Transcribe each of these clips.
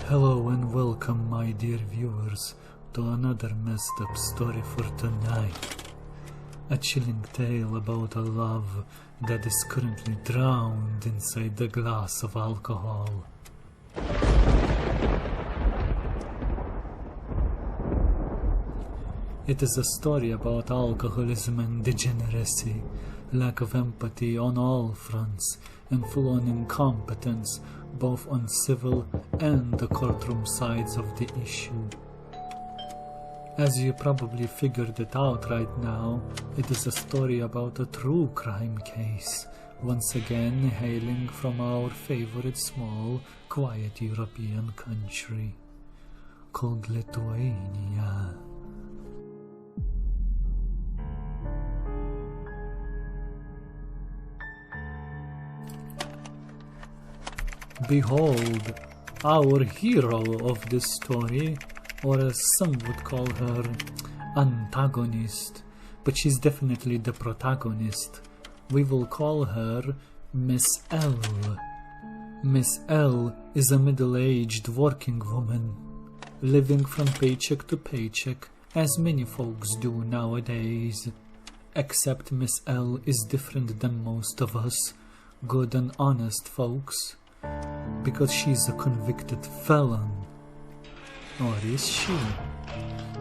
Hello and welcome, my dear viewers, to another messed up story for tonight. A chilling tale about a love that is currently drowned inside the glass of alcohol. It is a story about alcoholism and degeneracy, lack of empathy on all fronts, and full-on incompetence both on civil and the courtroom sides of the issue. As you probably figured it out right now, it is a story about a true crime case, once again hailing from our favorite small, quiet European country, called Lithuania. Behold, our hero of this story, or as some would call her, antagonist, but she's definitely the protagonist. We will call her Miss L. Miss L is a middle-aged working woman, living from paycheck to paycheck, as many folks do nowadays. Except Miss L is different than most of us, good and honest folks, because she's a convicted felon. Or is she?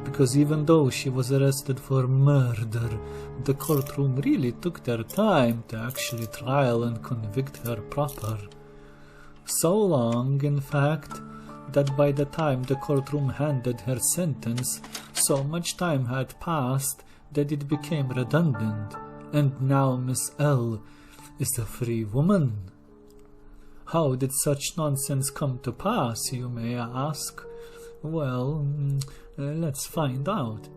Because even though she was arrested for murder, the courtroom really took their time to actually trial and convict her proper. So long, in fact, that by the time the courtroom handed her sentence, so much time had passed that it became redundant, and now Miss L is a free woman. How did such nonsense come to pass, you may ask? Well, let's find out.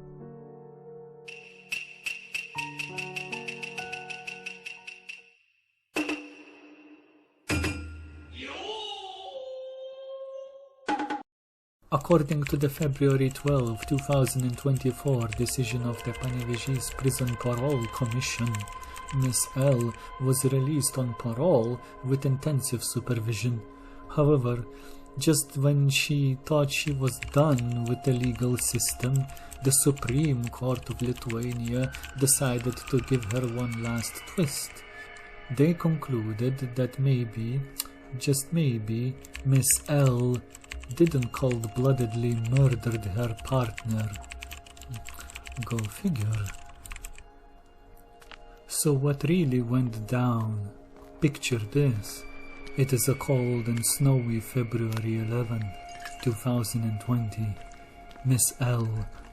According to the February 12, 2024 decision of the Panevėžys Prison Parole Commission, Miss L was released on parole with intensive supervision. However, just when she thought she was done with the legal system, the Supreme Court of Lithuania decided to give her one last twist. They concluded that maybe, just maybe, Miss L didn't cold-bloodedly murdered her partner. Go figure. So what really went down? Picture this. It is a cold and snowy February 11, 2020. Miss L,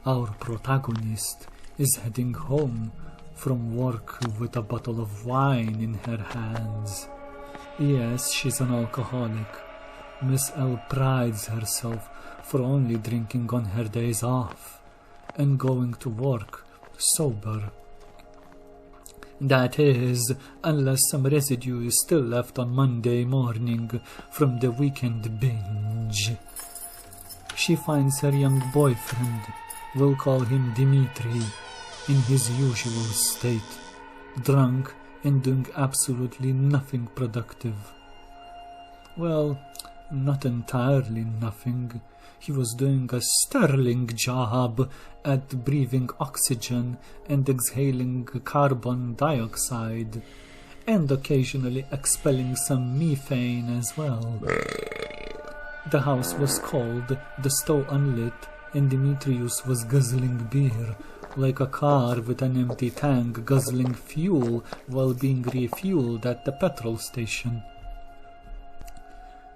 our protagonist, is heading home from work with a bottle of wine in her hands. Yes, she's an alcoholic. Miss L prides herself for only drinking on her days off and going to work sober. That is, unless some residue is still left on Monday morning from the weekend binge. She finds her young boyfriend, we'll call him Dimitri, in his usual state, drunk and doing absolutely nothing productive. Well, not entirely nothing. He was doing a sterling job at breathing oxygen and exhaling carbon dioxide, and occasionally expelling some methane as well. The house was cold, the stove unlit, and Demetrius was guzzling beer, like a car with an empty tank guzzling fuel while being refueled at the petrol station.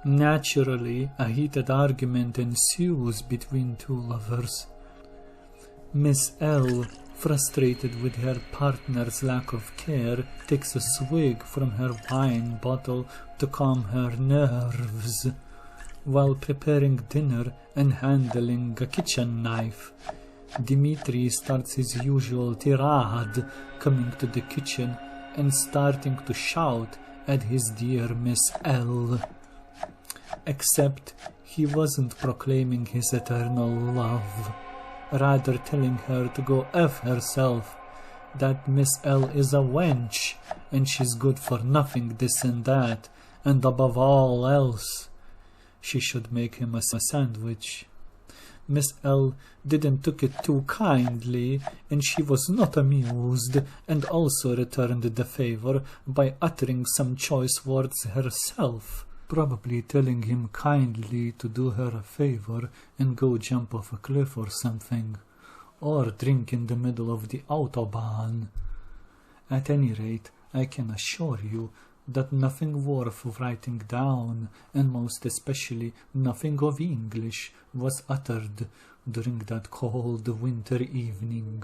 Naturally, a heated argument ensues between two lovers. Miss L, frustrated with her partner's lack of care, takes a swig from her wine bottle to calm her nerves. While preparing dinner and handling a kitchen knife, Dimitri starts his usual tirade, coming to the kitchen and starting to shout at his dear Miss L. Except he wasn't proclaiming his eternal love, rather telling her to go F herself, that Miss L is a wench, and she's good for nothing, this and that, and above all else, she should make him a sandwich. Miss L didn't took it too kindly, and she was not amused, and also returned the favor by uttering some choice words herself, probably telling him kindly to do her a favor and go jump off a cliff or something, or drink in the middle of the autobahn. At any rate, I can assure you that nothing worth writing down, and most especially nothing of English, was uttered during that cold winter evening.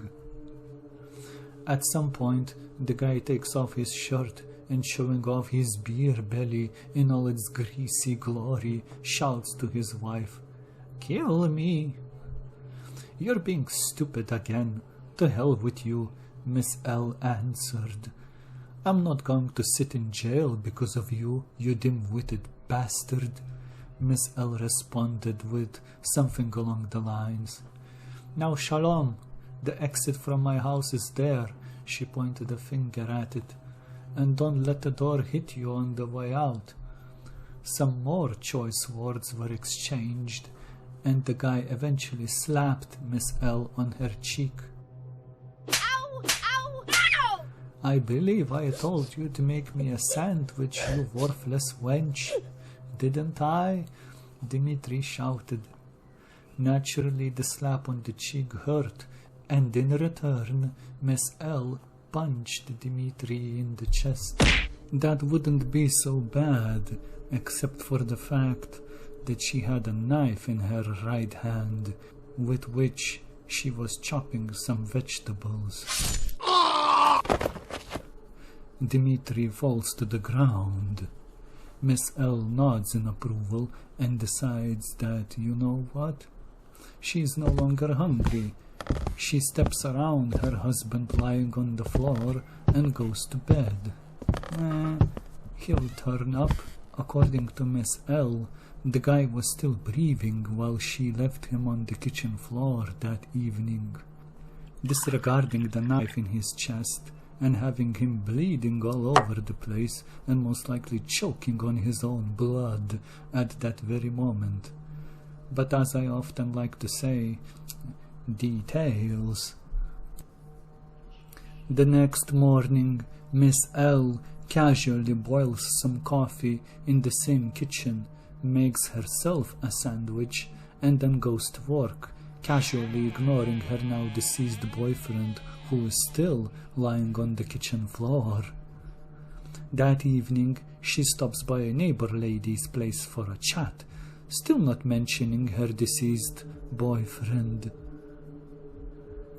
At some point, the guy takes off his shirt and, showing off his beer belly in all its greasy glory, shouts to his wife, "Kill me!" "You're being stupid again. To hell with you," Miss L answered. "I'm not going to sit in jail because of you, you dim-witted bastard," Miss L responded with something along the lines. "Now, Shalom, the exit from my house is there," she pointed a finger at it, "and don't let the door hit you on the way out." Some more choice words were exchanged, and the guy eventually slapped Miss L on her cheek. "I believe I told you to make me a sandwich, you worthless wench, didn't I?" Dimitri shouted. Naturally, the slap on the cheek hurt, and in return, Miss L punched Dimitri in the chest. That wouldn't be so bad, except for the fact that she had a knife in her right hand, with which she was chopping some vegetables. Dimitri falls to the ground. Miss L nods in approval and decides that, you know what? She's no longer hungry. She steps around her husband lying on the floor and goes to bed. He'll turn up. According to Miss L, the guy was still breathing while she left him on the kitchen floor that evening. Disregarding the knife in his chest, and having him bleeding all over the place and most likely choking on his own blood at that very moment. But as I often like to say, details. The next morning, Miss L casually boils some coffee in the same kitchen, makes herself a sandwich, and then goes to work, casually ignoring her now deceased boyfriend, who is still lying on the kitchen floor. That evening, she stops by a neighbor lady's place for a chat, still not mentioning her deceased boyfriend.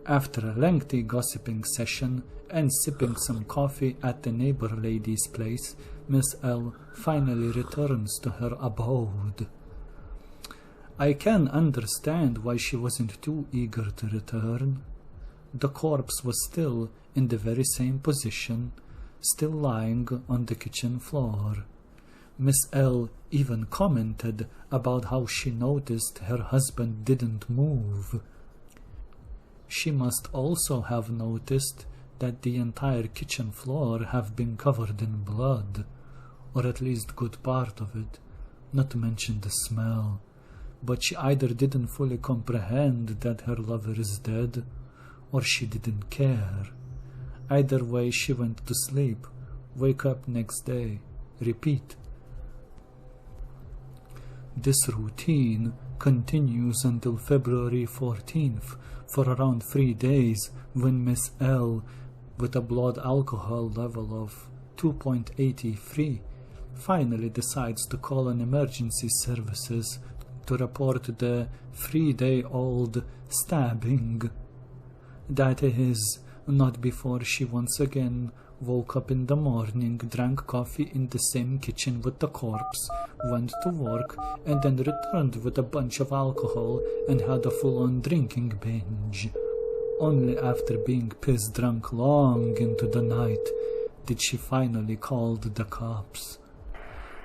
After a lengthy gossiping session and sipping some coffee at the neighbor lady's place, Miss L finally returns to her abode. I can understand why she wasn't too eager to return. The corpse was still in the very same position, still lying on the kitchen floor. Miss L even commented about how she noticed her husband didn't move. She must also have noticed that the entire kitchen floor have been covered in blood, or at least good part of it, not to mention the smell. But she either didn't fully comprehend that her lover is dead, or she didn't care. Either way, she went to sleep, wake up next day, repeat. This routine continues until February 14th, for around 3 days, when Miss L, with a blood alcohol level of 2.83, finally decides to call an emergency services to report the 3-day-old stabbing. That is, not before she once again woke up in the morning, drank coffee in the same kitchen with the corpse, went to work, and then returned with a bunch of alcohol and had a full-on drinking binge. Only after being piss-drunk long into the night did she finally call the cops.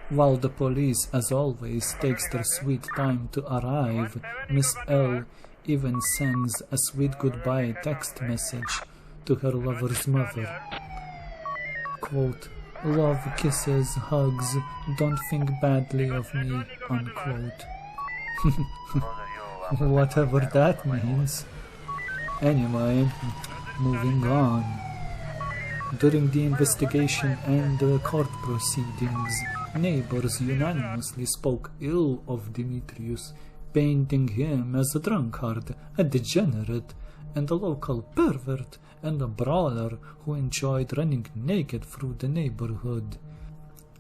While the police, as always, takes their sweet time to arrive, Miss L even sends a sweet goodbye text message to her lover's mother. Quote, "Love, kisses, hugs, don't think badly of me," unquote. Whatever that means. Anyway, moving on. During the investigation and the court proceedings, neighbors unanimously spoke ill of Demetrius, painting him as a drunkard, a degenerate, and a local pervert, and a brawler who enjoyed running naked through the neighborhood.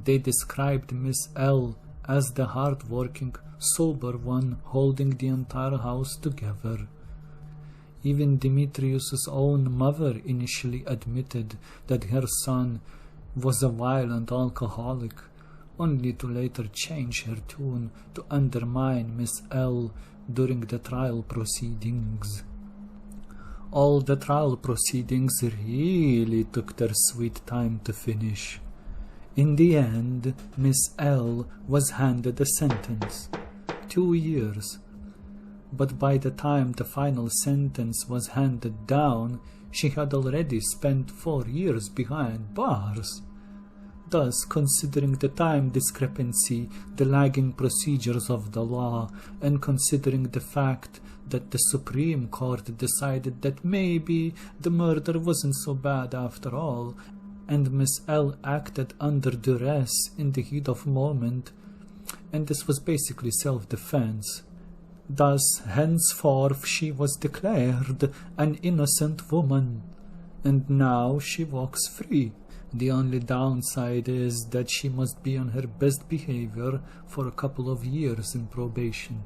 They described Miss L as the hard-working, sober one holding the entire house together. Even Demetrius's own mother initially admitted that her son was a violent alcoholic, only to later change her tune to undermine Miss L during the trial proceedings. All the trial proceedings really took their sweet time to finish. In the end, Miss L was handed a sentence, 2 years. But by the time the final sentence was handed down, she had already spent 4 years behind bars. Thus, considering the time discrepancy, the lagging procedures of the law, and considering the fact that the Supreme Court decided that maybe the murder wasn't so bad after all, and Miss L acted under duress in the heat of moment, and this was basically self-defense. Thus, henceforth she was declared an innocent woman, and now she walks free. The only downside is that she must be on her best behavior for a couple of years in probation,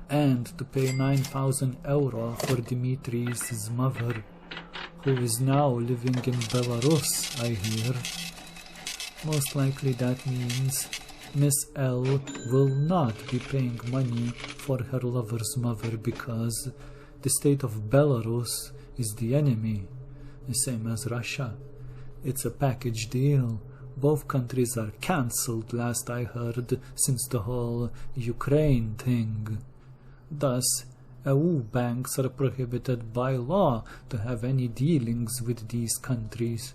and to pay 9,000 euro for Dimitri's mother, who is now living in Belarus, I hear. Most likely that means Miss L will not be paying money for her lover's mother because the state of Belarus is the enemy, the same as Russia. It's a package deal. Both countries are cancelled, last I heard, since the whole Ukraine thing. Thus, EU banks are prohibited by law to have any dealings with these countries,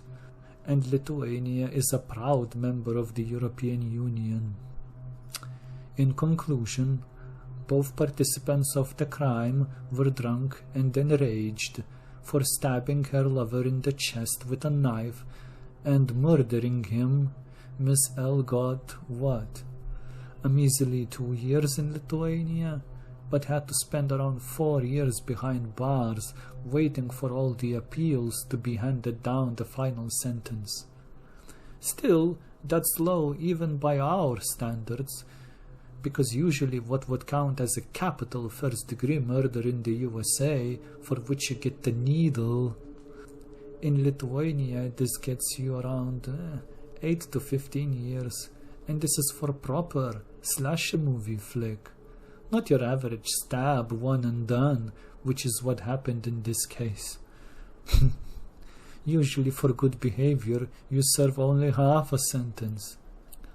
and Lithuania is a proud member of the European Union. In conclusion, both participants of the crime were drunk and enraged for stabbing her lover in the chest with a knife and murdering him. Miss L got, what, a measly 2 years in Lithuania, but had to spend around 4 years behind bars waiting for all the appeals to be handed down the final sentence. Still, that's low even by our standards, because usually what would count as a capital first-degree murder in the USA, for which you get the needle, in Lithuania this gets you around 8 to 15 years, and this is for proper slasher movie flick, not your average stab one and done, which is what happened in this case. Usually for good behavior you serve only half a sentence.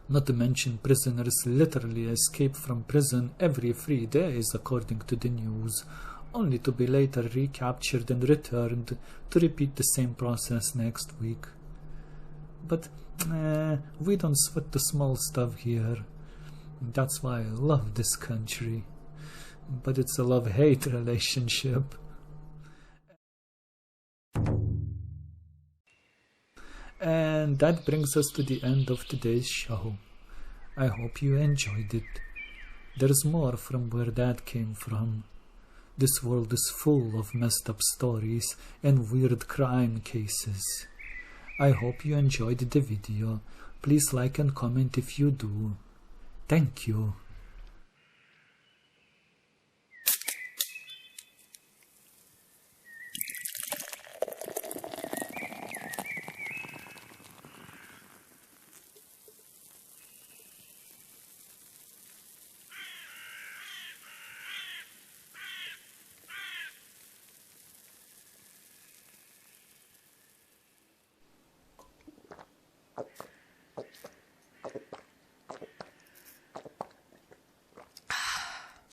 Not to mention prisoners literally escape from prison every 3 days according to the news, only to be later recaptured and returned to repeat the same process next week. But we don't sweat the small stuff here. That's why I love this country. But it's a love-hate relationship. And that brings us to the end of today's show. I hope you enjoyed it. There's more from where that came from. This world is full of messed up stories and weird crime cases. I hope you enjoyed the video. Please like and comment if you do. Thank you.